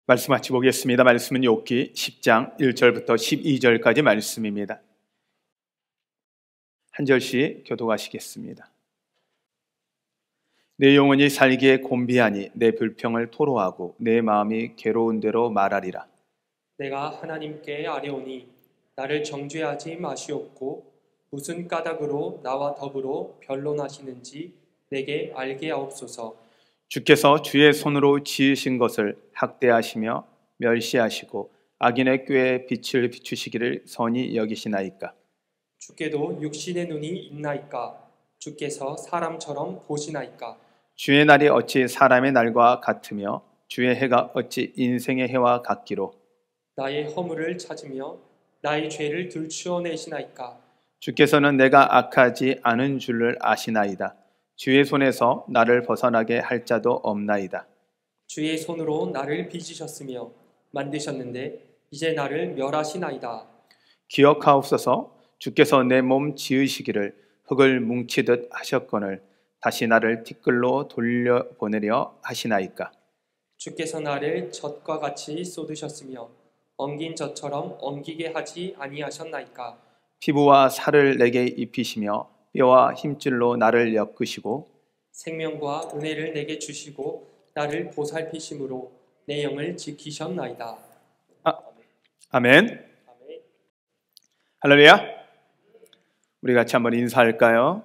말씀 같이 보겠습니다. 말씀은 욥기 10장 1절부터 12절까지 말씀입니다. 한 절씩 교독하시겠습니다. 내 영혼이 살기에 곤비하니 내 불평을 토로하고 내 마음이 괴로운 대로 말하리라. 내가 하나님께 아뢰오니 나를 정죄하지 마시옵고 무슨 까닭으로 나와 더불어 변론하시는지 내게 알게 하옵소서. 주께서 주의 손으로 지으신 것을 학대하시며 멸시하시고 악인의 꾀에 빛을 비추시기를 선히 여기시나이까. 주께도 육신의 눈이 있나이까. 주께서 사람처럼 보시나이까. 주의 날이 어찌 사람의 날과 같으며 주의 해가 어찌 인생의 해와 같기로. 나의 허물을 찾으며 나의 죄를 들추어내시나이까. 주께서는 내가 악하지 않은 줄을 아시나이다. 주의 손에서 나를 벗어나게 할 자도 없나이다. 주의 손으로 나를 빚으셨으며 만드셨는데 이제 나를 멸하시나이다. 기억하옵소서. 주께서 내 몸 지으시기를 흙을 뭉치듯 하셨거늘 다시 나를 티끌로 돌려보내려 하시나이까. 주께서 나를 젖과 같이 쏟으셨으며 엉긴 젖처럼 엉기게 하지 아니하셨나이까. 피부와 살을 내게 입히시며 뼈와 힘줄로 나를 엮으시고 생명과 은혜를 내게 주시고 나를 보살피심으로 내 영을 지키셨나이다. 아멘. 할렐루야. 우리 같이 한번 인사할까요?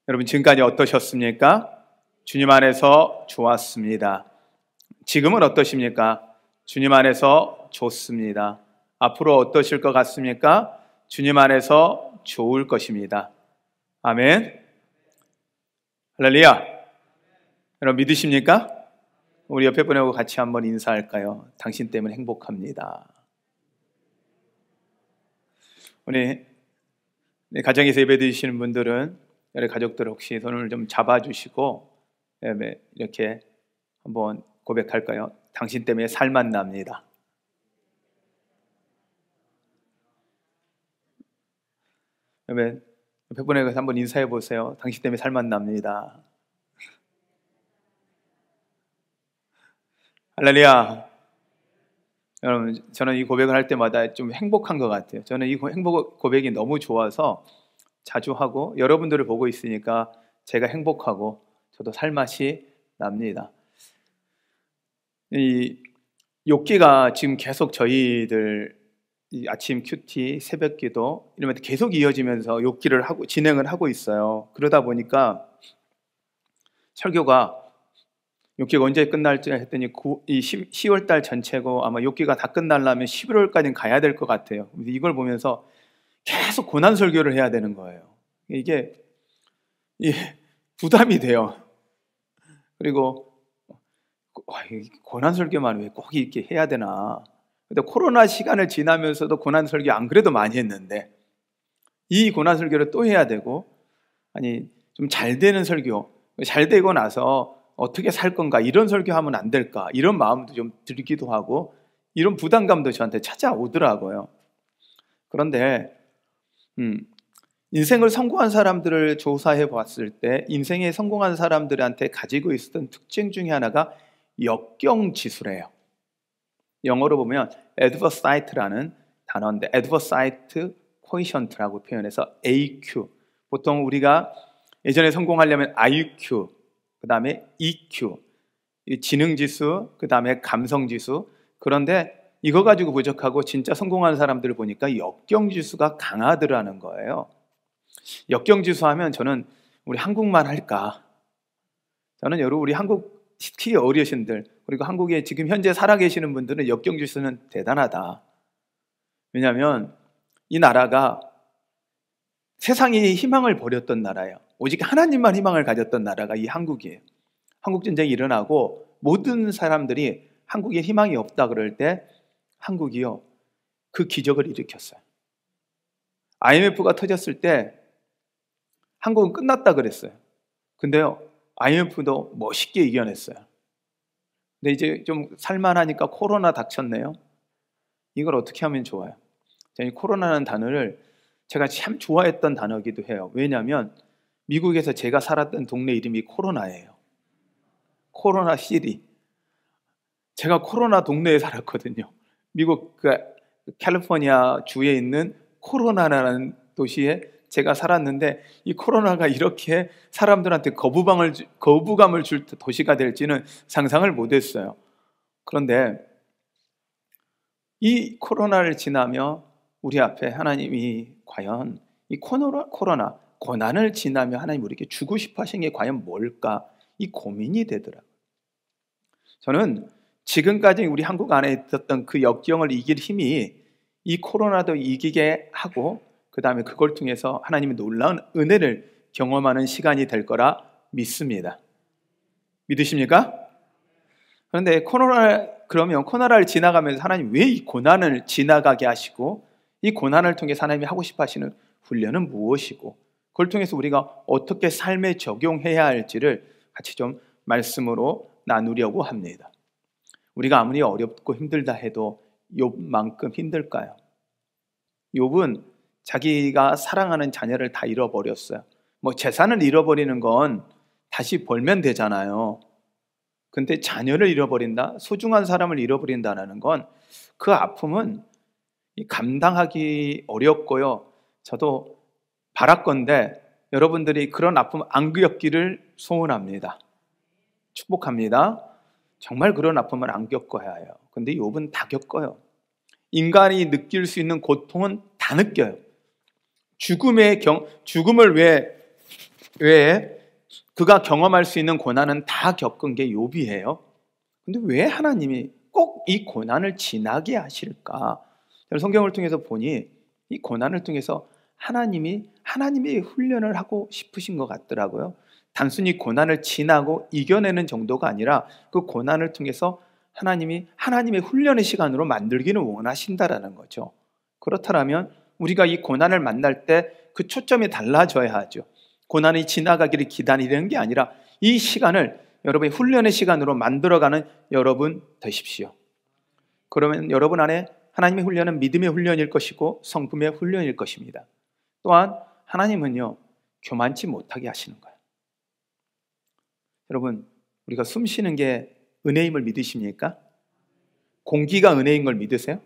여러분 지금까지 어떠셨습니까? 주님 안에서 좋았습니다. 지금은 어떠십니까? 주님 안에서 좋습니다. 앞으로 어떠실 것 같습니까? 주님 안에서 좋을 것입니다. 아멘. 할렐루야. 여러분 믿으십니까? 우리 옆에 분하고 같이 한번 인사할까요? 당신 때문에 행복합니다. 우리 가정에서 예배 드리시는 분들은 우리 가족들 혹시 손을 좀 잡아주시고 이렇게 한번 고백할까요? 당신 때문에 살만 납니다. 여러분 100분에 한번 인사해 보세요. 당신 때문에 살만 납니다. 할렐루야. 여러분 저는 이 고백을 할 때마다 좀 행복한 것 같아요. 저는 이 행복 고백이 너무 좋아서 자주 하고 여러분들을 보고 있으니까 제가 행복하고 저도 살맛이 납니다. 이 욥기가 지금 계속 저희들 이 아침 큐티, 새벽기도 이러면 계속 이어지면서 욥기를 하고 진행을 하고 있어요. 그러다 보니까 설교가 욥기가 언제 끝날지 했더니 10월 달 전체고 아마 욥기가 다 끝나려면 11월까지는 가야 될 것 같아요. 이걸 보면서 계속 고난 설교를 해야 되는 거예요. 이게 부담이 돼요. 그리고 고난 설교만 왜 꼭 이렇게 해야 되나? 근데 코로나 시간을 지나면서도 고난 설교 안 그래도 많이 했는데 이 고난 설교를 또 해야 되고 아니 좀 잘 되는 설교 잘 되고 나서 어떻게 살 건가 이런 설교하면 안 될까 이런 마음도 좀 들기도 하고 이런 부담감도 저한테 찾아오더라고요. 그런데 인생을 성공한 사람들을 조사해 봤을 때 인생에 성공한 사람들한테 가지고 있었던 특징 중에 하나가 역경지수래요. 영어로 보면 adversity라는 단어인데 adversity quotient라고 표현해서 AQ. 보통 우리가 예전에 성공하려면 IQ, 그 다음에 EQ, 지능지수, 그 다음에 감성지수. 그런데 이거 가지고 부족하고 진짜 성공하는 사람들을 보니까 역경지수가 강하더라는 거예요. 역경지수 하면 저는 우리 한국만 할까? 저는 여러분 우리 한국 특히 어르신들 그리고 한국에 지금 현재 살아계시는 분들은 역경지수는 대단하다. 왜냐하면 이 나라가 세상이 희망을 버렸던 나라예요. 오직 하나님만 희망을 가졌던 나라가 이 한국이에요. 한국전쟁이 일어나고 모든 사람들이 한국에 희망이 없다 그럴 때 한국이요 그 기적을 일으켰어요. IMF가 터졌을 때 한국은 끝났다 그랬어요. 근데요 IMF도 멋있게 이겨냈어요. 근데 이제 좀 살만하니까 코로나 닥쳤네요. 이걸 어떻게 하면 좋아요? 저는 코로나라는 단어를 제가 참 좋아했던 단어이기도 해요. 왜냐하면 미국에서 제가 살았던 동네 이름이 코로나예요. 코로나 시리. 제가 코로나 동네에 살았거든요. 미국 그 캘리포니아 주에 있는 코로나라는 도시에 제가 살았는데, 이 코로나가 이렇게 사람들한테 거부감을 줄 도시가 될지는 상상을 못했어요. 그런데 이 코로나를 지나며 우리 앞에 하나님이 과연 이 코로나 고난을 지나며 하나님 우리에게 주고 싶어 하신 게 과연 뭘까, 이 고민이 되더라고요. 저는 지금까지 우리 한국 안에 있었던 그 역경을 이길 힘이 이 코로나도 이기게 하고, 그 다음에 그걸 통해서 하나님의 놀라운 은혜를 경험하는 시간이 될 거라 믿습니다. 믿으십니까? 그런데 그러면 코로나를 지나가면서 하나님 왜 이 고난을 지나가게 하시고, 이 고난을 통해 하나님이 하고 싶어 하시는 훈련은 무엇이고, 그걸 통해서 우리가 어떻게 삶에 적용해야 할지를 같이 좀 말씀으로 나누려고 합니다. 우리가 아무리 어렵고 힘들다 해도 욥만큼 힘들까요? 욥은 자기가 사랑하는 자녀를 다 잃어버렸어요. 재산을 잃어버리는 건 다시 벌면 되잖아요. 근데 자녀를 잃어버린다, 소중한 사람을 잃어버린다는 건 그 아픔은 감당하기 어렵고요. 저도 바랄건대 여러분들이 그런 아픔 안 겪기를 소원합니다. 축복합니다. 정말 그런 아픔을 안 겪어야 해요. 근데 욥은 다 겪어요. 인간이 느낄 수 있는 고통은 다 느껴요. 죽음을 왜 그가 경험할 수 있는 고난은 다 겪은 게 욥이에요. 근데 왜 하나님이 꼭 이 고난을 지나게 하실까? 저는 성경을 통해서 보니 이 고난을 통해서 하나님의 훈련을 하고 싶으신 것 같더라고요. 단순히 고난을 지나고 이겨내는 정도가 아니라 그 고난을 통해서 하나님의 훈련의 시간으로 만들기를 원하신다라는 거죠. 그렇다면 우리가 이 고난을 만날 때 그 초점이 달라져야 하죠. 고난이 지나가기를 기다리는 게 아니라 이 시간을 여러분의 훈련의 시간으로 만들어가는 여러분 되십시오. 그러면 여러분 안에 하나님의 훈련은 믿음의 훈련일 것이고 성품의 훈련일 것입니다. 또한 하나님은요, 교만치 못하게 하시는 거예요. 여러분, 우리가 숨 쉬는 게 은혜임을 믿으십니까? 공기가 은혜인 걸 믿으세요?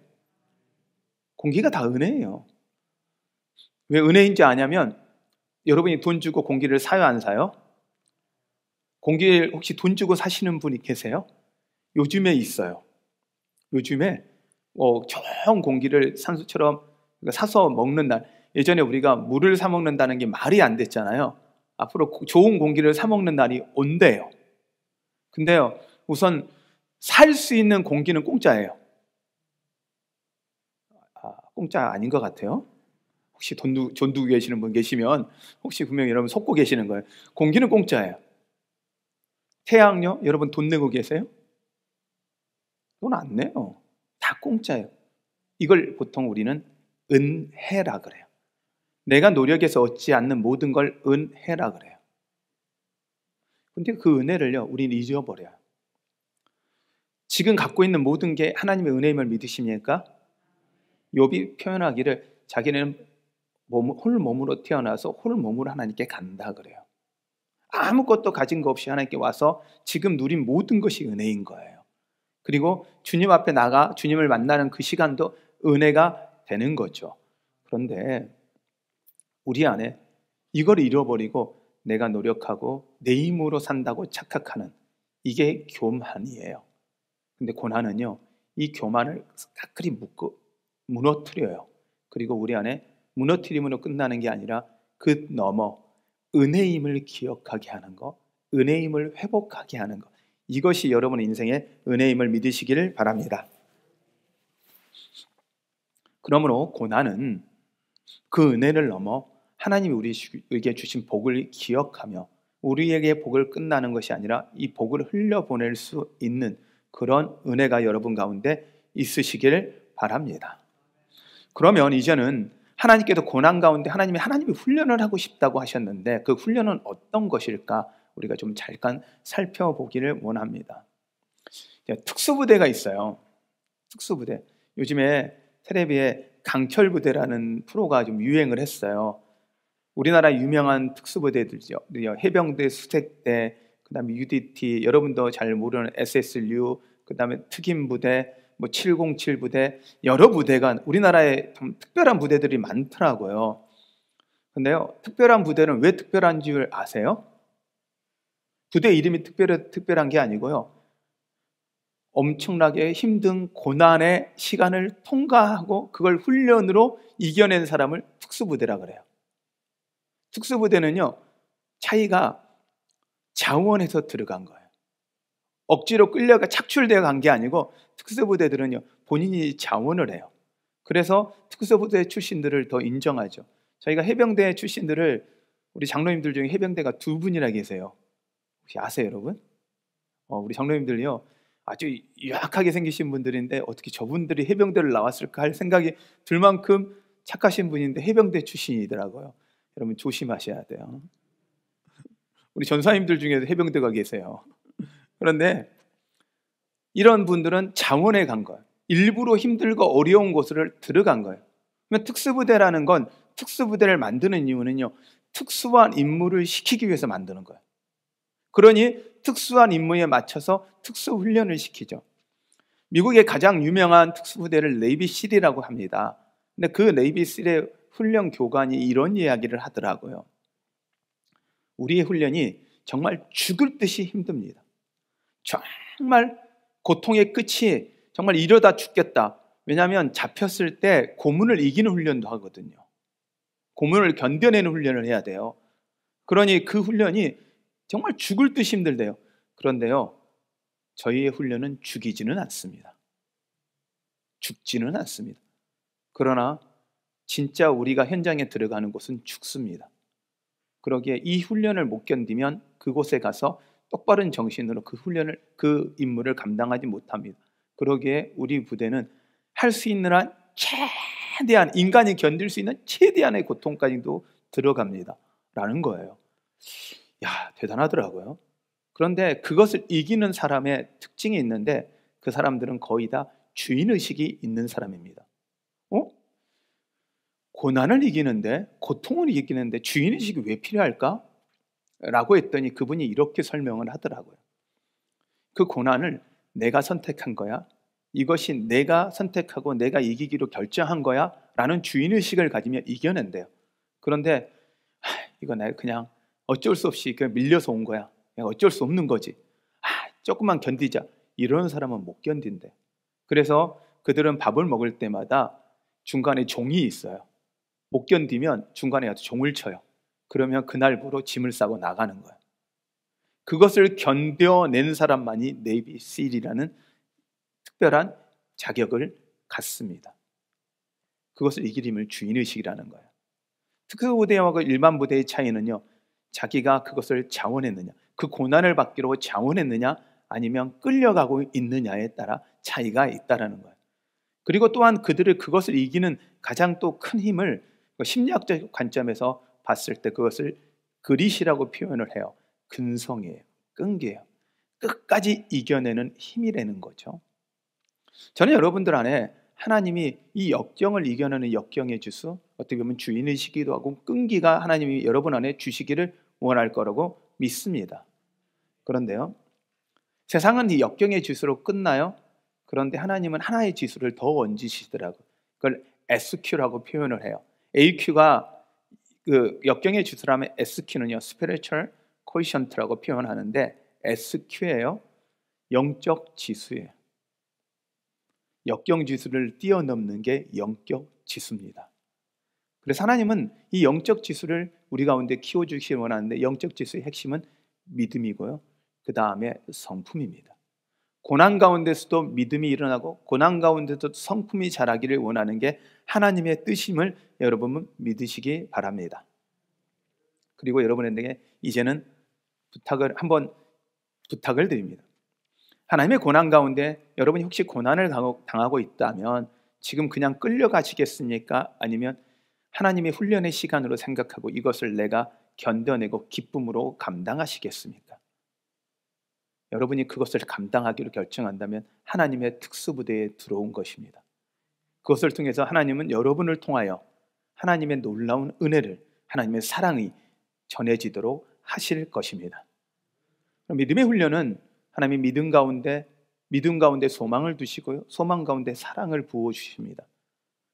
공기가 다 은혜예요. 왜 은혜인지 아냐면, 여러분이 돈 주고 공기를 사요, 안 사요? 공기를 혹시 돈 주고 사시는 분이 계세요? 요즘에 있어요. 요즘에 좋은 공기를 산소처럼 사서 먹는 날, 예전에 우리가 물을 사 먹는다는 게 말이 안 됐잖아요. 앞으로 좋은 공기를 사 먹는 날이 온대요. 근데요, 우선 살 수 있는 공기는 공짜예요. 공짜 아닌 것 같아요. 혹시 돈 두고 계시는 분 계시면 혹시 분명히 여러분 속고 계시는 거예요. 공기는 공짜예요. 태양요? 여러분 돈 내고 계세요? 돈 안 내요. 다 공짜예요. 이걸 보통 우리는 은혜라 그래요. 내가 노력해서 얻지 않는 모든 걸 은혜라 그래요. 근데 그 은혜를요, 우리는 잊어버려요. 지금 갖고 있는 모든 게 하나님의 은혜임을 믿으십니까? 욥이 표현하기를 자기는 홀몸으로 태어나서 홀몸으로 하나님께 간다 그래요. 아무것도 가진 거 없이 하나님께 와서 지금 누린 모든 것이 은혜인 거예요. 그리고 주님 앞에 나가 주님을 만나는 그 시간도 은혜가 되는 거죠. 그런데 우리 안에 이걸 잃어버리고 내가 노력하고 내 힘으로 산다고 착각하는, 이게 교만이에요. 근데 고난은요, 이 교만을 까끌이 무너뜨려요. 그리고 우리 안에 무너뜨림으로 끝나는 게 아니라 그 넘어 은혜임을 기억하게 하는 것, 은혜임을 회복하게 하는 것, 이것이 여러분의 인생의 은혜임을 믿으시기를 바랍니다. 그러므로 고난은 그 은혜를 넘어 하나님이 우리에게 주신 복을 기억하며 우리에게 복을 끝나는 것이 아니라 이 복을 흘려보낼 수 있는 그런 은혜가 여러분 가운데 있으시기를 바랍니다. 그러면 이제는 하나님께도 고난 가운데 하나님이 훈련을 하고 싶다고 하셨는데 그 훈련은 어떤 것일까 우리가 좀 잠깐 살펴보기를 원합니다. 특수부대가 있어요. 특수부대. 요즘에 텔레비에 강철부대라는 프로가 좀 유행을 했어요. 우리나라 유명한 특수부대들이요. 해병대, 수색대, 그다음에 UDT, 여러분도 잘 모르는 SSU, 그다음에 특임 부대, 뭐 707 부대, 여러 부대가 우리나라에 좀 특별한 부대들이 많더라고요. 근데요, 특별한 부대는 왜 특별한 줄 아세요? 부대 이름이 특별한 게 아니고요. 엄청나게 힘든 고난의 시간을 통과하고 그걸 훈련으로 이겨낸 사람을 특수부대라 그래요. 특수부대는요, 차이가 자원해서 들어간 거예요. 억지로 끌려가 착출되어 간 게 아니고 특수부대들은요, 본인이 자원을 해요. 그래서 특수부대 출신들을 더 인정하죠. 저희가 해병대 출신들을, 우리 장로님들 중에 해병대가 2분이나 계세요. 혹시 아세요, 여러분? 우리 장로님들요, 아주 유약하게 생기신 분들인데 어떻게 저분들이 해병대를 나왔을까 할 생각이 들 만큼 착하신 분인데 해병대 출신이더라고요. 여러분 조심하셔야 돼요. 우리 전사님들 중에도 해병대가 계세요. 그런데 이런 분들은 자원에 간 거예요. 일부러 힘들고 어려운 곳을 들어간 거예요. 그러면 특수부대라는 건, 특수부대를 만드는 이유는요, 특수한 임무를 시키기 위해서 만드는 거예요. 그러니 특수한 임무에 맞춰서 특수훈련을 시키죠. 미국의 가장 유명한 특수부대를 네이비실이라고 합니다. 근데 그 네이비실의 훈련 교관이 이런 이야기를 하더라고요. 우리의 훈련이 정말 죽을 듯이 힘듭니다. 정말 고통의 끝이 정말 이러다 죽겠다. 왜냐하면 잡혔을 때 고문을 이기는 훈련도 하거든요. 고문을 견뎌내는 훈련을 해야 돼요. 그러니 그 훈련이 정말 죽을 듯이 힘들대요. 그런데요, 저희의 훈련은 죽이지는 않습니다. 죽지는 않습니다. 그러나 진짜 우리가 현장에 들어가는 곳은 죽습니다. 그러기에 이 훈련을 못 견디면 그곳에 가서 똑바른 정신으로 그 임무를 감당하지 못합니다. 그러기에 우리 부대는 할 수 있는 한 최대한, 인간이 견딜 수 있는 최대한의 고통까지도 들어갑니다 라는 거예요. 야, 대단하더라고요. 그런데 그것을 이기는 사람의 특징이 있는데, 그 사람들은 거의 다 주인의식이 있는 사람입니다. 고난을 이기는데, 고통을 이기는데 주인의식이 왜 필요할까? 라고 했더니 그분이 이렇게 설명을 하더라고요. 그 고난을 내가 선택한 거야? 이것이 내가 선택하고 내가 이기기로 결정한 거야? 라는 주인의식을 가지면 이겨낸대요. 그런데 이거 내가 그냥 어쩔 수 없이 그냥 밀려서 온 거야. 그냥 어쩔 수 없는 거지. 조금만 견디자. 이런 사람은 못 견딘대. 그래서 그들은 밥을 먹을 때마다 중간에 종이 있어요. 못 견디면 중간에 가서 종을 쳐요. 그러면 그날부로 짐을 싸고 나가는 거예요. 그것을 견뎌낸 사람만이 네이비실이라는 특별한 자격을 갖습니다. 그것을 이길 힘을 주인의식이라는 거예요. 특수부대와 일반 부대의 차이는요, 자기가 그것을 자원했느냐, 그 고난을 받기로 자원했느냐, 아니면 끌려가고 있느냐에 따라 차이가 있다라는 거예요. 그리고 또한 그것을 이기는 가장 또 큰 힘을 심리학적 관점에서 봤을 때 그것을 그릿이라고 표현을 해요. 근성이에요. 끈기예요. 끝까지 이겨내는 힘이라는 거죠. 저는 여러분들 안에 하나님이 이 역경을 이겨내는 역경의 주수, 어떻게 보면 주인의식이기도 하고 끈기가 하나님이 여러분 안에 주시기를 원할 거라고 믿습니다. 그런데요, 세상은 이 역경의 주수로 끝나요. 그런데 하나님은 하나의 지수를 더 얹으시더라고요. 그걸 SQ라고 표현을 해요. AQ가 그 역경의 주수라면 SQ는요, Spiritual Quotient라고 표현하는데 SQ예요. 영적 지수예요. 역경 지수를 뛰어넘는 게 영적 지수입니다. 그래서 하나님은 이 영적 지수를 우리 가운데 키워주시기 원하는데, 영적 지수의 핵심은 믿음이고요, 그 다음에 성품입니다. 고난 가운데서도 믿음이 일어나고 고난 가운데서도 성품이 자라기를 원하는 게 하나님의 뜻임을 여러분은 믿으시기 바랍니다. 그리고 여러분에게 이제는 부탁을 드립니다. 하나님의 고난 가운데 여러분이 혹시 고난을 당하고 있다면 지금 그냥 끌려가시겠습니까? 아니면 하나님의 훈련의 시간으로 생각하고 이것을 내가 견뎌내고 기쁨으로 감당하시겠습니까? 여러분이 그것을 감당하기로 결정한다면 하나님의 특수부대에 들어온 것입니다. 그것을 통해서 하나님은 여러분을 통하여 하나님의 놀라운 은혜를, 하나님의 사랑이 전해지도록 하실 것입니다. 믿음의 훈련은 하나님의 믿음 가운데 믿음 가운데 소망을 두시고요, 소망 가운데 사랑을 부어주십니다.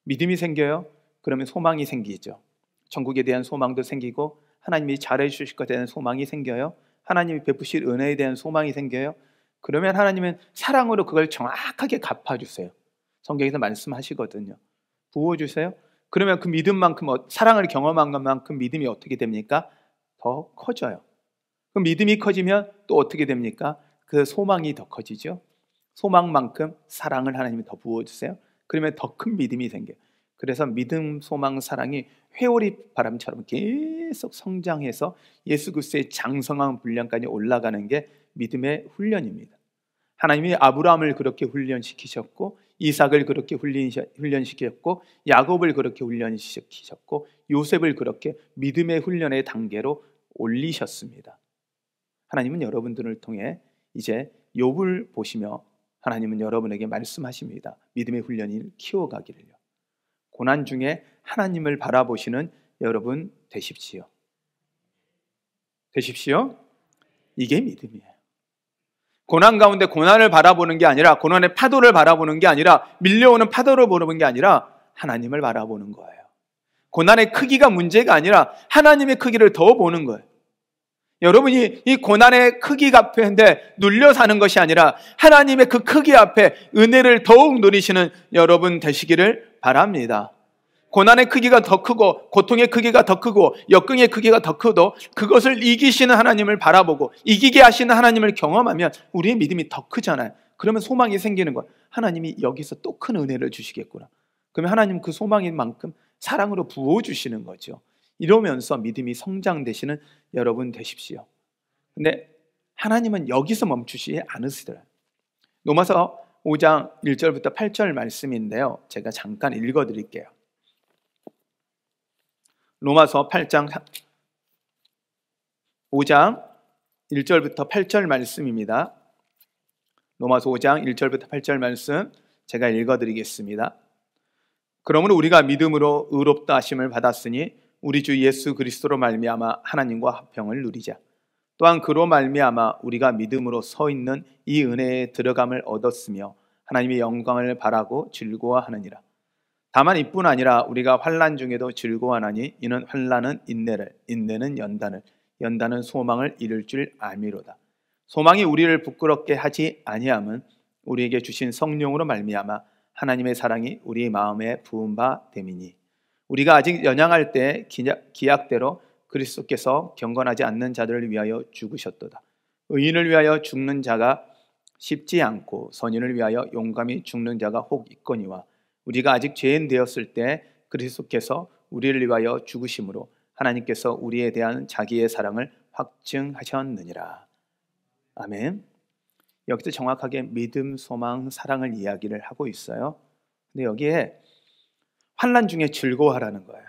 믿음이 생겨요? 그러면 소망이 생기죠. 천국에 대한 소망도 생기고 하나님이 잘해 주실 것에 대한 소망이 생겨요. 하나님이 베푸실 은혜에 대한 소망이 생겨요. 그러면 하나님은 사랑으로 그걸 정확하게 갚아주세요. 성경에서 말씀하시거든요. 부어주세요. 그러면 그 믿음만큼, 사랑을 경험한 것만큼 믿음이 어떻게 됩니까? 더 커져요. 그 믿음이 커지면 또 어떻게 됩니까? 그 소망이 더 커지죠. 소망만큼 사랑을 하나님이 더 부어주세요. 그러면 더 큰 믿음이 생겨요. 그래서 믿음, 소망, 사랑이 회오리 바람처럼 계속 성장해서 예수 그리스도의 장성한 분량까지 올라가는 게 믿음의 훈련입니다. 하나님이 아브라함을 그렇게 훈련시키셨고, 이삭을 그렇게 훈련시키셨고, 야곱을 그렇게 훈련시키셨고, 요셉을 그렇게 믿음의 훈련의 단계로 올리셨습니다. 하나님은 여러분들을 통해 이제 욥을 보시며 하나님은 여러분에게 말씀하십니다. 믿음의 훈련을 키워가기를요. 고난 중에 하나님을 바라보시는 여러분 되십시오. 되십시오. 이게 믿음이에요. 고난 가운데 고난을 바라보는 게 아니라, 고난의 파도를 바라보는 게 아니라, 밀려오는 파도를 보는 게 아니라 하나님을 바라보는 거예요. 고난의 크기가 문제가 아니라 하나님의 크기를 더 보는 거예요. 여러분이 이 고난의 크기 앞에 눌려 사는 것이 아니라 하나님의 그 크기 앞에 은혜를 더욱 누리시는 여러분 되시기를 바랍니다. 고난의 크기가 더 크고 고통의 크기가 더 크고 역경의 크기가 더 크도 그것을 이기시는 하나님을 바라보고 이기게 하시는 하나님을 경험하면 우리의 믿음이 더 크잖아요. 그러면 소망이 생기는 거예요. 하나님이 여기서 또 큰 은혜를 주시겠구나. 그러면 하나님 그 소망인 만큼 사랑으로 부어주시는 거죠. 이러면서 믿음이 성장되시는 여러분 되십시오. 근데 하나님은 여기서 멈추시지 않으시더라고요. 로마서 5장 1절부터 8절 말씀인데요, 제가 잠깐 읽어드릴게요. 로마서 5장 1절부터 8절 말씀입니다. 로마서 5장 1절부터 8절 말씀 제가 읽어드리겠습니다. 그러므로 우리가 믿음으로 의롭다 하심을 받았으니 우리 주 예수 그리스도로 말미암아 하나님과 화평을 누리자. 또한 그로 말미암아 우리가 믿음으로 서 있는 이 은혜에 들어감을 얻었으며 하나님의 영광을 바라고 즐거워하느니라. 다만 이뿐 아니라 우리가 환난 중에도 즐거워하나니 이는 환난은 인내를, 인내는 연단을, 연단은 소망을 이룰 줄 알미로다. 소망이 우리를 부끄럽게 하지 아니함은 우리에게 주신 성령으로 말미암아 하나님의 사랑이 우리 마음에 부은 바 됨이니 우리가 아직 연약할 때 기약대로 그리스도께서 경건하지 않는 자들을 위하여 죽으셨도다. 의인을 위하여 죽는 자가 쉽지 않고 선인을 위하여 용감히 죽는 자가 혹 있거니와 우리가 아직 죄인 되었을 때 그리스도께서 우리를 위하여 죽으심으로 하나님께서 우리에 대한 자기의 사랑을 확증하셨느니라. 아멘. 여기서 정확하게 믿음, 소망, 사랑을 이야기를 하고 있어요. 근데 여기에 환난 중에 즐거워하라는 거예요.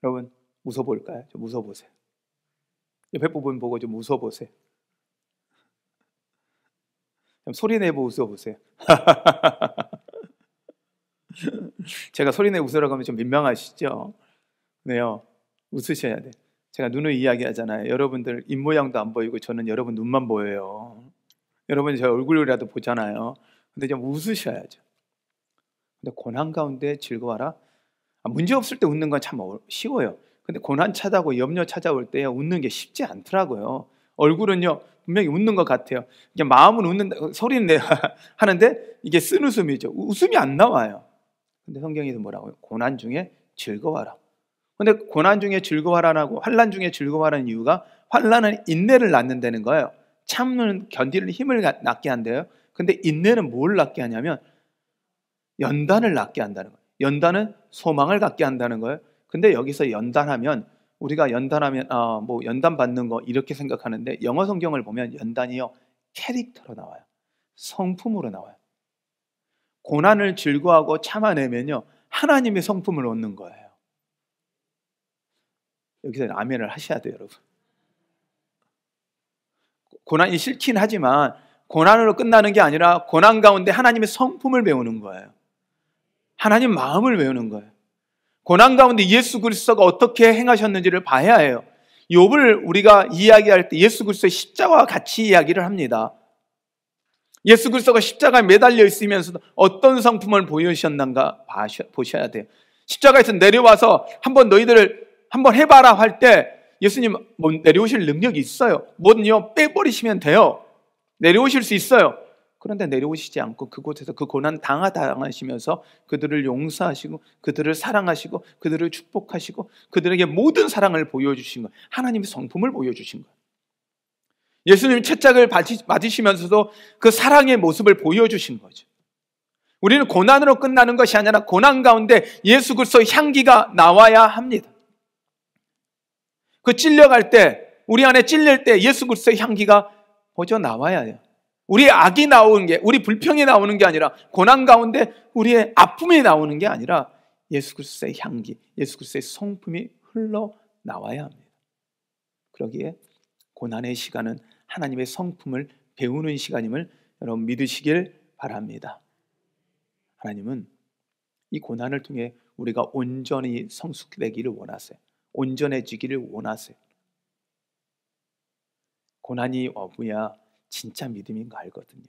여러분 웃어볼까요? 좀 웃어보세요. 옆에 부분 보고 좀 웃어보세요. 좀 소리내고 웃어보세요. 제가 소리내 웃으라고 하면 좀 민망하시죠? 네요. 웃으셔야 돼. 제가 눈을 이야기하잖아요. 여러분들 입모양도 안 보이고 저는 여러분 눈만 보여요. 여러분이 제 얼굴이라도 보잖아요. 근데 좀 웃으셔야죠. 근데 고난 가운데 즐거워라. 문제 없을 때 웃는 건 참 쉬워요. 근데 고난 찾아오고 염려 찾아올 때 웃는 게 쉽지 않더라고요. 얼굴은요 분명히 웃는 것 같아요. 그냥 마음은 웃는다, 소리는 내야 하는데 이게 쓴 웃음이죠. 웃음이 안 나와요. 근데 성경에서 뭐라고요? 고난 중에 즐거워라. 근데 고난 중에 즐거워하라고, 환난 중에 즐거워하라는 이유가 환난은 인내를 낳는다는 거예요. 참는 견디는 힘을 낳게 한대요. 근데 인내는 뭘 낳게 하냐면 연단을 낳게 한다는 거예요. 연단은 소망을 갖게 한다는 거예요. 근데 여기서 연단하면 우리가 연단하면 뭐 연단 받는 거 이렇게 생각하는데 영어 성경을 보면 연단이요 캐릭터로 나와요. 성품으로 나와요. 고난을 즐거워하고 참아내면요 하나님의 성품을 얻는 거예요. 여기서 아멘을 하셔야 돼요, 여러분. 고난이 싫긴 하지만 고난으로 끝나는 게 아니라 고난 가운데 하나님의 성품을 배우는 거예요. 하나님 마음을 배우는 거예요. 고난 가운데 예수 그리스도가 어떻게 행하셨는지를 봐야 해요. 욥을 우리가 이야기할 때 예수 그리스도의 십자가와 같이 이야기를 합니다. 예수 그리스도가 십자가에 매달려 있으면서도 어떤 성품을 보여주셨는가 보셔야 돼요. 십자가에서 내려와서 한번 너희들을 한번 해봐라 할 때 예수님 뭐 내려오실 능력이 있어요. 뭐든요 빼버리시면 돼요. 내려오실 수 있어요. 그런데 내려오시지 않고 그곳에서 그 고난 당하시면서 그들을 용서하시고 그들을 사랑하시고 그들을 축복하시고 그들에게 모든 사랑을 보여주신 거예요. 하나님의 성품을 보여주신 거예요. 예수님 채찍을 맞으시면서도 그 사랑의 모습을 보여주신 거죠. 우리는 고난으로 끝나는 것이 아니라 고난 가운데 예수 그리스도의 향기가 나와야 합니다. 그 찔려갈 때, 우리 안에 찔릴 때 예수 그리스도의 향기가 보져 나와야 해요. 우리의 악이 나오는 게, 우리 불평이 나오는 게 아니라, 고난 가운데 우리의 아픔이 나오는 게 아니라 예수 그리스도의 향기, 예수 그리스도의 성품이 흘러나와야 합니다. 그러기에 고난의 시간은 하나님의 성품을 배우는 시간임을 여러분 믿으시길 바랍니다. 하나님은 이 고난을 통해 우리가 온전히 성숙되기를 원하세요. 온전해지기를 원하세요. 고난이 와봐야 진짜 믿음인 거 알거든요.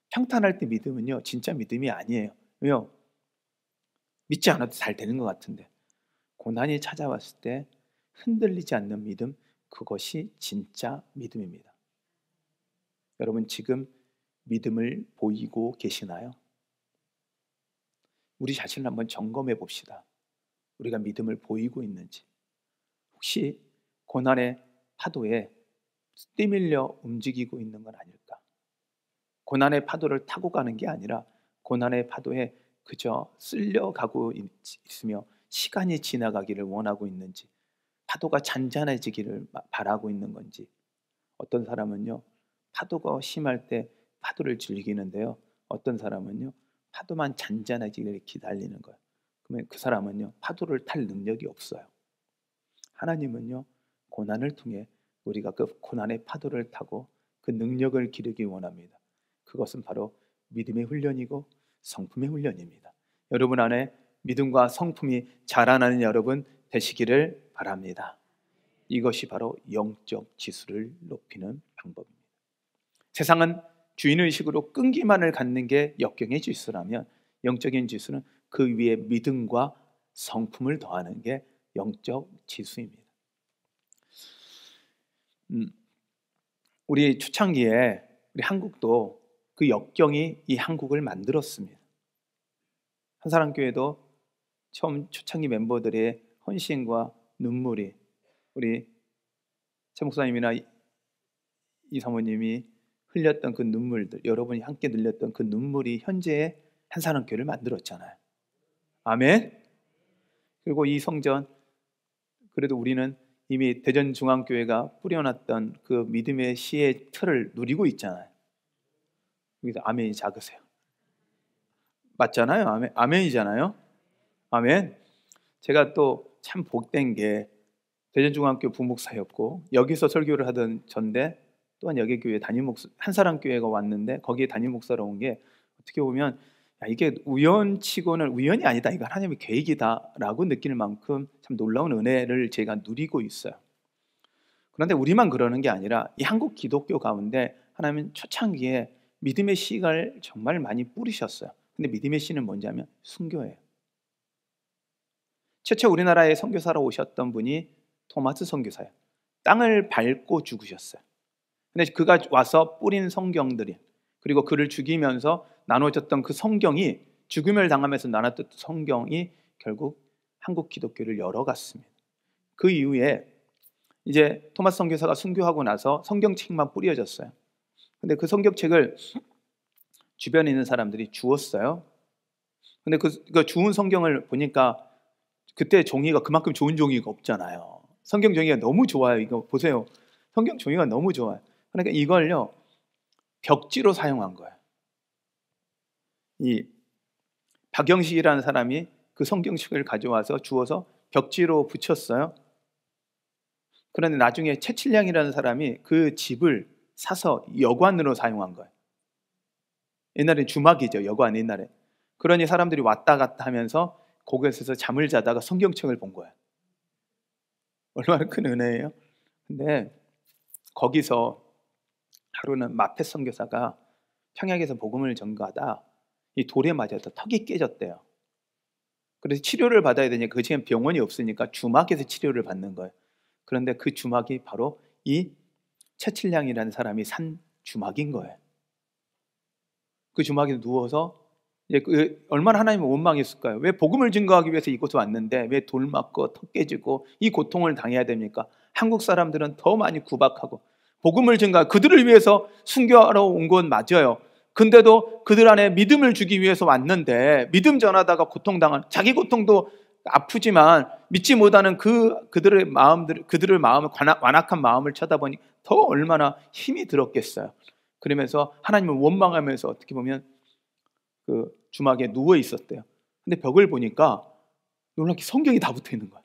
평탄할 때 믿음은요 진짜 믿음이 아니에요. 왜요? 믿지 않아도 잘 되는 것 같은데 고난이 찾아왔을 때 흔들리지 않는 믿음, 그것이 진짜 믿음입니다. 여러분 지금 믿음을 보이고 계시나요? 우리 자신을 한번 점검해 봅시다. 우리가 믿음을 보이고 있는지. 혹시 고난의 파도에 뛰밀려 움직이고 있는 건 아닐까? 고난의 파도를 타고 가는 게 아니라 고난의 파도에 그저 쓸려가고 있으며 시간이 지나가기를 원하고 있는지, 파도가 잔잔해지기를 바라고 있는 건지. 어떤 사람은요 파도가 심할 때 파도를 즐기는데요, 어떤 사람은요 파도만 잔잔해지기를 기다리는 거예요. 그러면 그 사람은요 파도를 탈 능력이 없어요. 하나님은요 고난을 통해 우리가 그 고난의 파도를 타고 그 능력을 기르기 원합니다. 그것은 바로 믿음의 훈련이고 성품의 훈련입니다. 여러분 안에 믿음과 성품이 자라나는 여러분 되시기를 바랍니다. 이것이 바로 영적 지수를 높이는 방법입니다. 세상은 주인의식으로 끈기만을 갖는 게 역경의 지수라면 영적인 지수는 그 위에 믿음과 성품을 더하는 게 영적 지수입니다. 우리 초창기에 우리 한국도 그 역경이 이 한국을 만들었습니다. 한사랑교회도 처음 초창기 멤버들의 헌신과 눈물이, 우리 최 목사님이나 이 사모님이 흘렸던 그 눈물들, 여러분이 함께 흘렸던 그 눈물이 현재의 한사랑교회를 만들었잖아요. 아멘. 그리고 이 성전, 그래도 우리는 이미 대전중앙교회가 뿌려놨던 그 믿음의 씨의 틀을 누리고 있잖아요. 여기서 아멘이 작으세요. 맞잖아요. 아멘. 아멘이잖아요. 아멘. 제가 또 참 복된 게 대전중앙교회 부목사였고 여기서 설교를 하던 전데 또한 여기 교회 담임 목사, 한사랑교회가 왔는데 거기에 담임 목사로 온 게 어떻게 보면 야, 이게 우연치고는 우연이 아니다, 이거 하나님의 계획이다라고 느낄 만큼 참 놀라운 은혜를 제가 누리고 있어요. 그런데 우리만 그러는 게 아니라 이 한국 기독교 가운데 하나님은 초창기에 믿음의 씨를 정말 많이 뿌리셨어요. 근데 믿음의 씨는 뭔지 하면 순교예요. 최초 우리나라에 선교사로 오셨던 분이 토마스 선교사예요. 땅을 밟고 죽으셨어요. 근데 그가 와서 뿌린 성경들이, 그리고 그를 죽이면서 나눠졌던 그 성경이, 죽음을 당하면서 나눴던 성경이 결국 한국 기독교를 열어갔습니다. 그 이후에 이제 토마스 선교사가 순교하고 나서 성경책만 뿌려졌어요. 근데 그 성경책을 주변에 있는 사람들이 주웠어요. 근데 그 주운 성경을 보니까 그때 종이가 그만큼 좋은 종이가 없잖아요. 성경 종이가 너무 좋아요. 이거 보세요. 성경 종이가 너무 좋아요. 그러니까 이걸요 벽지로 사용한 거예요. 이 박영식이라는 사람이 그 성경책을 가져와서 주워서 벽지로 붙였어요. 그런데 나중에 최칠량이라는 사람이 그 집을 사서 여관으로 사용한 거예요. 옛날에 주막이죠, 여관 옛날에. 그러니 사람들이 왔다 갔다 하면서 거기에서 잠을 자다가 성경책을 본 거예요. 얼마나 큰 은혜예요. 근데 거기서 하루는 마페 선교사가 평양에서 복음을 전가하다 이 돌에 맞아서 턱이 깨졌대요. 그래서 치료를 받아야 되니까 그 시간 병원이 없으니까 주막에서 치료를 받는 거예요. 그런데 그 주막이 바로 이 최칠량이라는 사람이 산 주막인 거예요. 그 주막에 누워서 얼마나 하나님을 원망했을까요? 왜 복음을 증거하기 위해서 이곳에 왔는데 왜 돌 맞고 턱 깨지고 이 고통을 당해야 됩니까? 한국 사람들은 더 많이 구박하고 복음을 그들을 위해서 순교하러 온 건 맞아요. 근데도 그들 안에 믿음을 주기 위해서 왔는데 믿음 전하다가 고통당한 자기 고통도 아프지만 믿지 못하는 그들의 마음들 그들의 마음을 완악한 마음을 쳐다보니 더 얼마나 힘이 들었겠어요. 그러면서 하나님을 원망하면서 어떻게 보면 그 주막에 누워 있었대요. 근데 벽을 보니까 놀랍게 성경이 다 붙어 있는 거예요.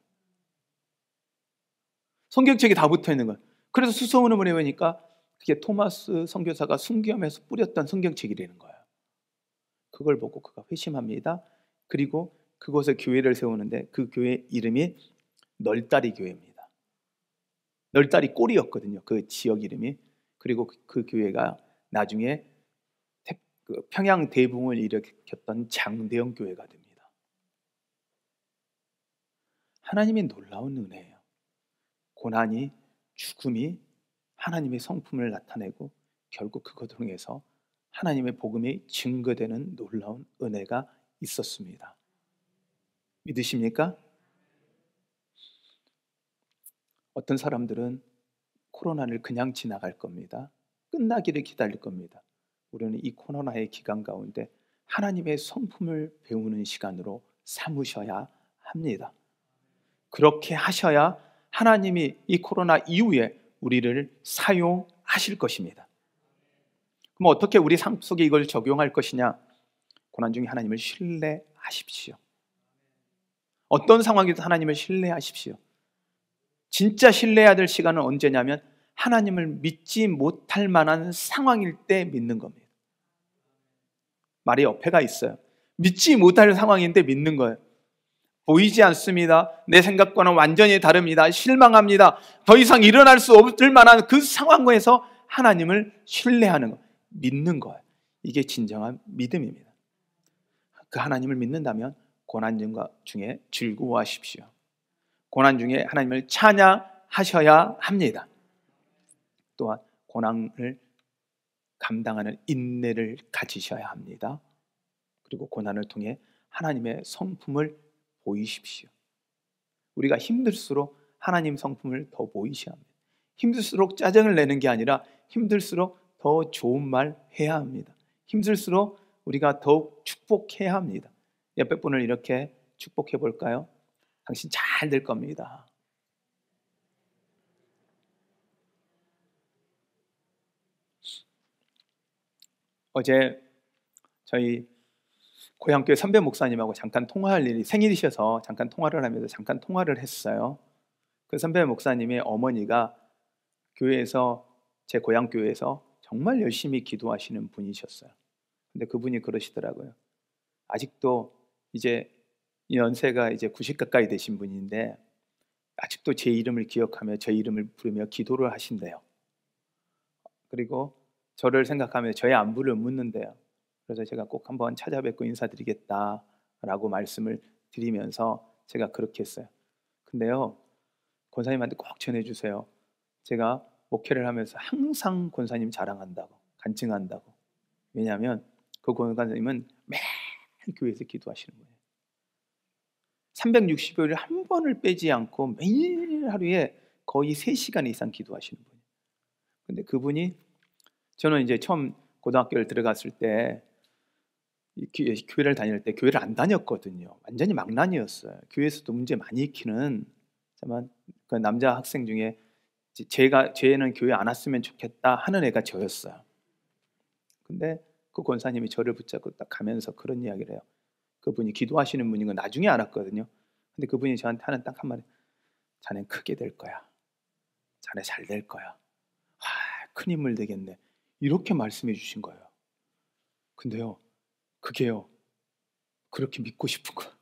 성경책이 다 붙어 있는 거예요. 그래서 수소문을 해보니까 그게 토마스 선교사가 순교하면서 뿌렸던 성경책이라는 거예요. 그걸 보고 그가 회심합니다. 그리고 그곳에 교회를 세우는데 그 교회 이름이 널다리 교회입니다. 널다리 꼴이었거든요. 그 지역 이름이. 그리고 그 교회가 나중에 평양 대붕을 일으켰던 장대영 교회가 됩니다. 하나님의 놀라운 은혜예요. 고난이 죽음이 하나님의 성품을 나타내고 결국 그것을 통해서 하나님의 복음이 증거되는 놀라운 은혜가 있었습니다. 믿으십니까? 어떤 사람들은 코로나를 그냥 지나갈 겁니다. 끝나기를 기다릴 겁니다. 우리는 이 코로나의 기간 가운데 하나님의 성품을 배우는 시간으로 삼으셔야 합니다. 그렇게 하셔야 하나님이 이 코로나 이후에 우리를 사용하실 것입니다. 그럼 어떻게 우리 삶 속에 이걸 적용할 것이냐? 고난 중에 하나님을 신뢰하십시오. 어떤 상황에서 하나님을 신뢰하십시오. 진짜 신뢰해야 될 시간은 언제냐면 하나님을 믿지 못할 만한 상황일 때 믿는 겁니다. 말이 옆에가 있어요. 믿지 못할 상황인데 믿는 거예요. 보이지 않습니다. 내 생각과는 완전히 다릅니다. 실망합니다. 더 이상 일어날 수 없을 만한 그 상황에서 하나님을 신뢰하는 거, 믿는 거예요. 이게 진정한 믿음입니다. 그 하나님을 믿는다면 고난 중에 즐거워하십시오. 고난 중에 하나님을 찬양하셔야 합니다. 또한 고난을 감당하는 인내를 가지셔야 합니다. 그리고 고난을 통해 하나님의 성품을 보이십시오. 우리가 힘들수록 하나님 성품을 더 보이셔야 합니다. 힘들수록 짜증을 내는 게 아니라 힘들수록 더 좋은 말 해야 합니다. 힘들수록 우리가 더욱 축복해야 합니다. 옆에 분을 이렇게 축복해 볼까요? 당신 잘 될 겁니다. 어제 저희 고향교회 선배 목사님하고 잠깐 통화할 일이 생일이셔서 잠깐 통화를 하면서 잠깐 통화를 했어요. 그 선배 목사님의 어머니가 교회에서 제 고향교회에서 정말 열심히 기도하시는 분이셨어요. 근데 그분이 그러시더라고요. 아직도 이제 연세가 이제 90 가까이 되신 분인데 아직도 제 이름을 기억하며 제 이름을 부르며 기도를 하신대요. 그리고 저를 생각하며 저의 안부를 묻는데요. 그래서 제가 꼭 한번 찾아뵙고 인사드리겠다라고 말씀을 드리면서 제가 그렇게 했어요. 근데요, 권사님한테 꼭 전해주세요. 제가 목회를 하면서 항상 권사님 자랑한다고, 간증한다고. 왜냐하면 그 권사님은 매일 교회에서 기도하시는 거예요. 365일 한 번을 빼지 않고 매일 하루에 거의 3시간 이상 기도하시는 분이에요. 근데 그분이 저는 이제 처음 고등학교를 들어갔을 때 교회를 다닐 때 교회를 안 다녔거든요. 완전히 망난이었어요. 교회에서도 문제 많이 일으키는 그 남자 학생 중에 쟤는 교회 안 왔으면 좋겠다 하는 애가 저였어요. 근데 그 권사님이 저를 붙잡고 딱 가면서 그런 이야기를 해요. 그분이 기도하시는 분인 건 나중에 알았거든요. 근데 그분이 저한테 하는 딱 한마디, 자넨 크게 될 거야. 자네 잘 될 거야. 큰 인물 되겠네. 이렇게 말씀해 주신 거예요. 근데요, 그게요, 그렇게 믿고 싶은 거예요.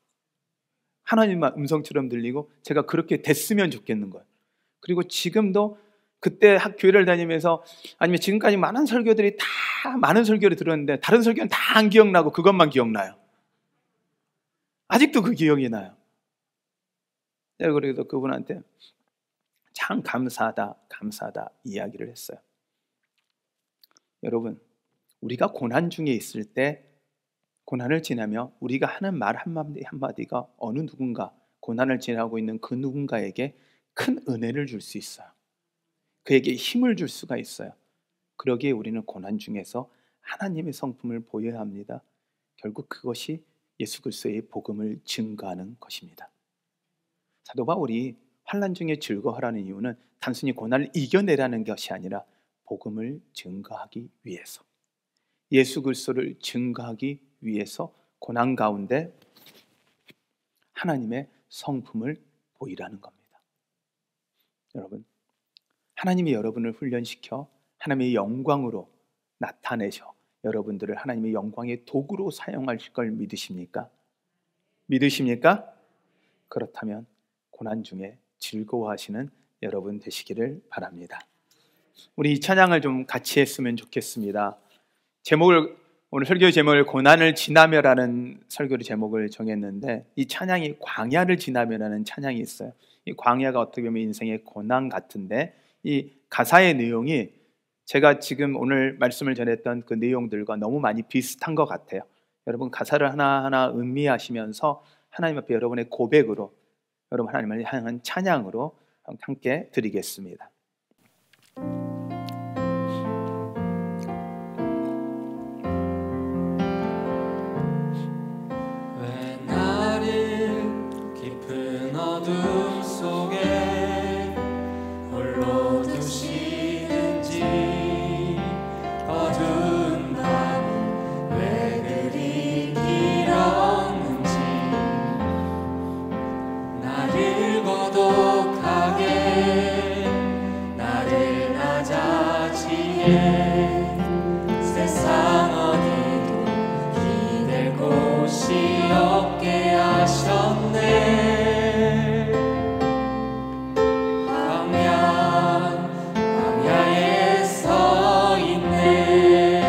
하나님만 음성처럼 들리고 제가 그렇게 됐으면 좋겠는 거예요. 그리고 지금도 그때 교회를 다니면서 아니면 지금까지 많은 설교들이 다 많은 설교를 들었는데 다른 설교는 다 안 기억나고 그것만 기억나요. 아직도 그 기억이 나요. 제가 그래서 그분한테 참 감사하다 이야기를 했어요. 여러분, 우리가 고난 중에 있을 때 고난을 지나며 우리가 하는 말 한마디가 어느 누군가, 고난을 지나고 있는 그 누군가에게 큰 은혜를 줄 수 있어요. 그에게 힘을 줄 수가 있어요. 그러기에 우리는 고난 중에서 하나님의 성품을 보여야 합니다. 결국 그것이 예수 그리스도의 복음을 증거하는 것입니다. 사도 바울이 환난 중에 즐거워하라는 이유는 단순히 고난을 이겨내라는 것이 아니라 복음을 증거하기 위해서, 예수 그리스도를 증거하기 위해서 고난 가운데 하나님의 성품을 보이라는 겁니다. 여러분, 하나님이 여러분을 훈련시켜 하나님의 영광으로 나타내셔 여러분들을 하나님의 영광의 도구로 사용하실 걸 믿으십니까? 믿으십니까? 그렇다면 고난 중에 즐거워하시는 여러분 되시기를 바랍니다. 우리 이 찬양을 좀 같이 했으면 좋겠습니다. 오늘 설교 제목을 고난을 지나며라는 설교의 제목을 정했는데, 이 찬양이 광야를 지나며라는 찬양이 있어요. 이 광야가 어떻게 보면 인생의 고난 같은데, 이 가사의 내용이 제가 지금 오늘 말씀을 전했던 그 내용들과 너무 많이 비슷한 것 같아요. 여러분, 가사를 하나하나 음미하시면서 하나님 앞에 여러분의 고백으로, 여러분 하나님을 향한 찬양으로 함께 드리겠습니다. 왜 나를 깊은 어둠 속에 홀로 두시는지, 어두운 밤 왜 그리 길었는지, 나를 고독하게 나를 낮아지게 세상 어디도 기댈 곳이 없게 하셨네. 광야에 서 있네.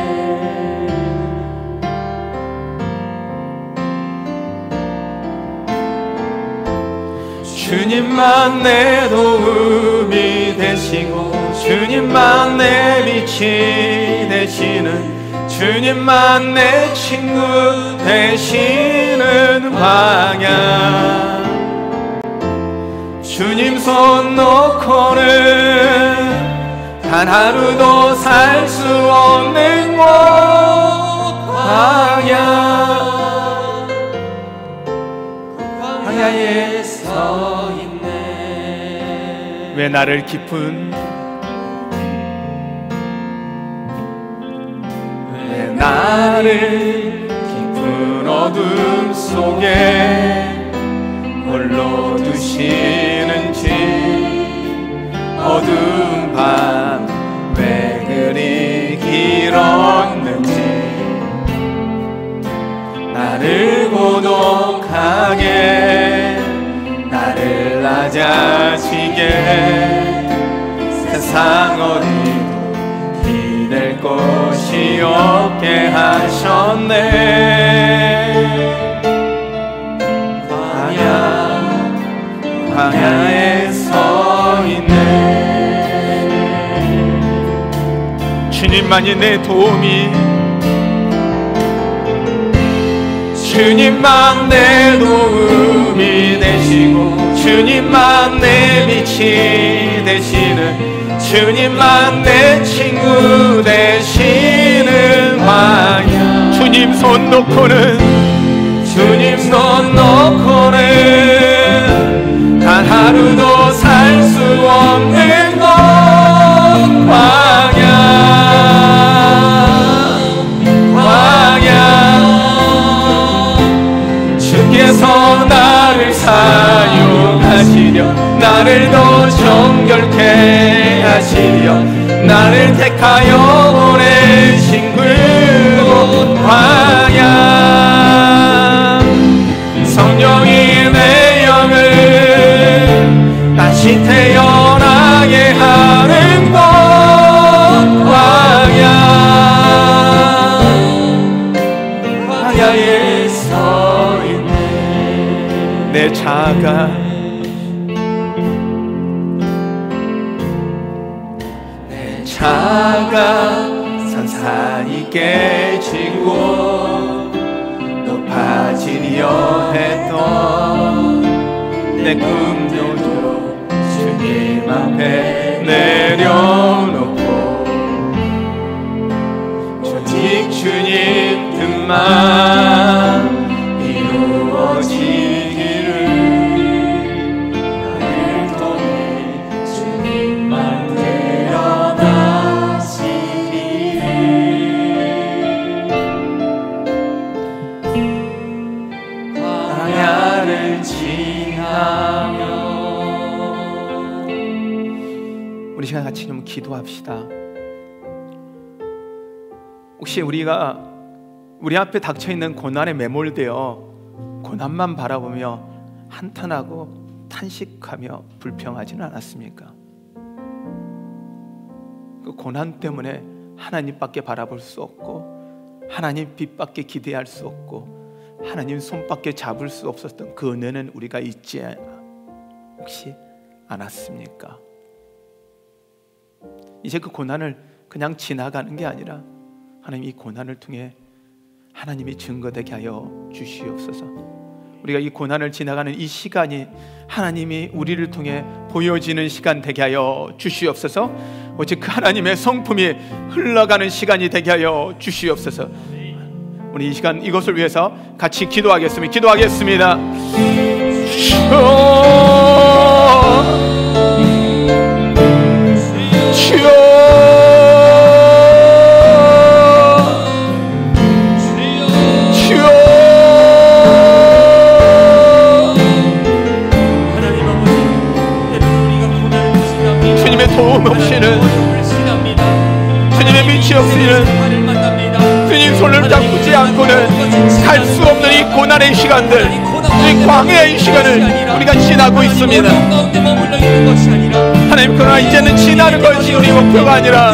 주님만 내 도움이 되시고 주님만 내 빛이 되시는, 주님만 내 친구 되시는 광야. 주님 손 놓고는 단 하루도 살 수 없는 곳 광야. 광야에 서 있네. 왜 나를 나를 깊은 어둠 속에 홀로 두시는지, 어두운 밤 왜 그리 길었는지, 나를 고독하게 나를 낮아지게 세상 어디도 기댈 곳이 없게 하셨네. 광야에 서 있네. 주님만이 내 도움이, 주님만 내 도움이 되시고 주님만 내 빛이 되시는, 주님만 내 친구 되시는 광야. 주님 손 놓고는 단 하루도 살 수 없는 곳 광야. 주께서 나를 사용하시려, 나를 더 정결케 하시려, 나를 택하여 보내신 그곳 광야. 성령이 내 영을 다시 태어나게 하는 자가 내 자가 산산이 깨지고 높아지려 했던 내 꿈도 주님 앞에 내려놓고 오직 주님 뜻만 이루어지기를 나를 통해 주님만 드러나시기를 광야를 지나며 우리 시간 같이 좀 기도합시다. 혹시 우리가 우리 앞에 닥쳐있는 고난에 매몰되어 고난만 바라보며 한탄하고 탄식하며 불평하지는 않았습니까? 그 고난 때문에 하나님밖에 바라볼 수 없고 하나님 빛밖에 기대할 수 없고 하나님 손밖에 잡을 수 없었던 그 은혜는 우리가 잊지 혹시 않았습니까? 이제 그 고난을 그냥 지나가는 게 아니라 하나님 이 고난을 통해 하나님이 증거되게 하여 주시옵소서. 우리가 이 고난을 지나가는 이 시간이 하나님이 우리를 통해 보여지는 시간 되게 하여 주시옵소서. 오직 그 하나님의 성품이 흘러가는 시간이 되게 하여 주시옵소서. 우리 이 시간 이것을 위해서 같이 기도하겠습니다. 기도하겠습니다. 주여 도움 없이는 주님의 빛이 없이는 주님 손을 잡지 않고는 갈 수 없는 이 고난의 시간들, 이 광야의 시간을 우리가 지나고 있습니다. 하나님, 그러나 이제는 지나는 것이 우리 목표가 아니라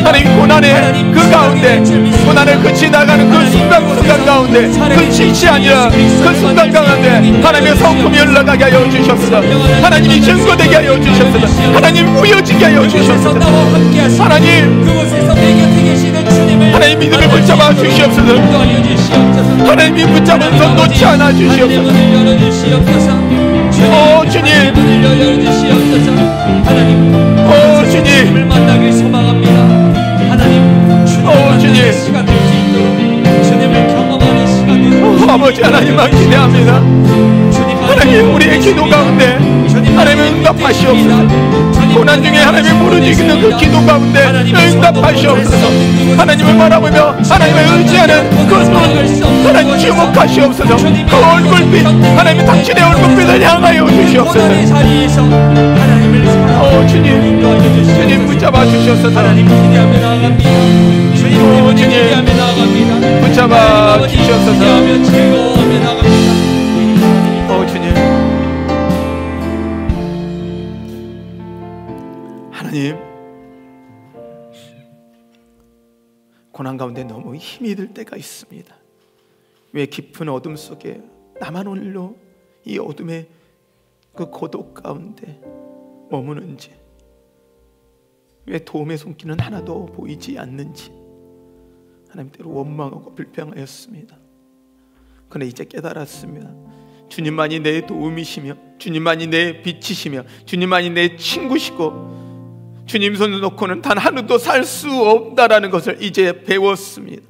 하나님 고난의 그 가운데, 고난을 그 지나가는 그 순간 가운데, 그 지치 아니라 그 순간 가운데 하나님의 성품이 흘러가게 하여 주셨소서. 하나님이 증거되게 하여 주셨소서. 하나님 보여지게 하여 주셨소서. 하나님 믿음을 붙잡아 주시옵소서. 하나님이 붙잡아서 놓지 않아 주시옵소서. 오 주님, 오 주님, 만나길 소망합니다. 하나님, 오 주님, 시간 될 수 있도록 주님을 경험하는 시간 되도록 아버지 하나님만 기대합니다. 하나님, 우리의 기도 가운데 하나님 응답하시옵소서. 고난 중에 하나님의 무너지는 그 기도 가운데 응답하시옵소서. 하나님을 바라보며 하나님을 의지하는 그 눈 하나님 주목하시옵소서. 그 얼굴빛 하나님 당신의 얼굴빛을 향하여 주시옵소서. 오 주님, 주님 붙잡아 주시옵소서. 하나님 기대하며 나아갑니다. 주님 기대하며 나아갑니다. 붙잡아 주시옵소서. 즐거워하며 나아갑니다. 오 주님, 하나님, 고난 가운데 너무 힘이 들 때가 있습니다. 왜 깊은 어둠 속에 나만 홀로 이 어둠의 그 고독 가운데 머무는지, 왜 도움의 손길은 하나도 보이지 않는지 하나님 때로 원망하고 불평하였습니다. 그러나 이제 깨달았습니다. 주님만이 내 도움이시며 주님만이 내 빛이시며 주님만이 내 친구시고 주님 손을 놓고는 단 하루도 살 수 없다라는 것을 이제 배웠습니다.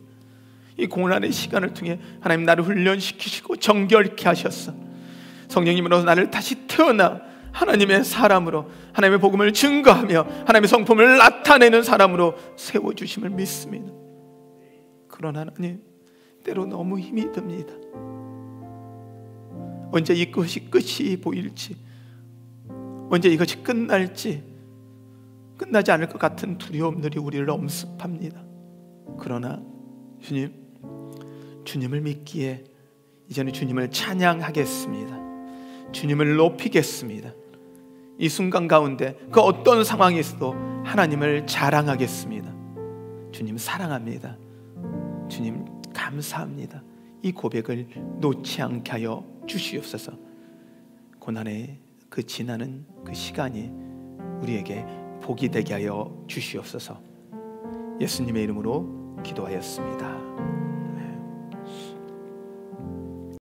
이 고난의 시간을 통해 하나님 나를 훈련시키시고 정결케 하셨어. 성령님으로 나를 다시 태어나 하나님의 사람으로 하나님의 복음을 증거하며 하나님의 성품을 나타내는 사람으로 세워주심을 믿습니다. 그러나 하나님, 때로 너무 힘이 듭니다. 언제 이것이 끝이 보일지, 언제 이것이 끝날지, 끝나지 않을 것 같은 두려움들이 우리를 엄습합니다. 그러나 주님, 주님을 믿기에 이제는 주님을 찬양하겠습니다. 주님을 높이겠습니다. 이 순간 가운데 그 어떤 상황이 있어도 하나님을 자랑하겠습니다. 주님 사랑합니다. 주님 감사합니다. 이 고백을 놓지 않게 하여 주시옵소서. 고난의 그 지나는 그 시간이 우리에게 복이 되게 하여 주시옵소서. 예수님의 이름으로 기도하였습니다.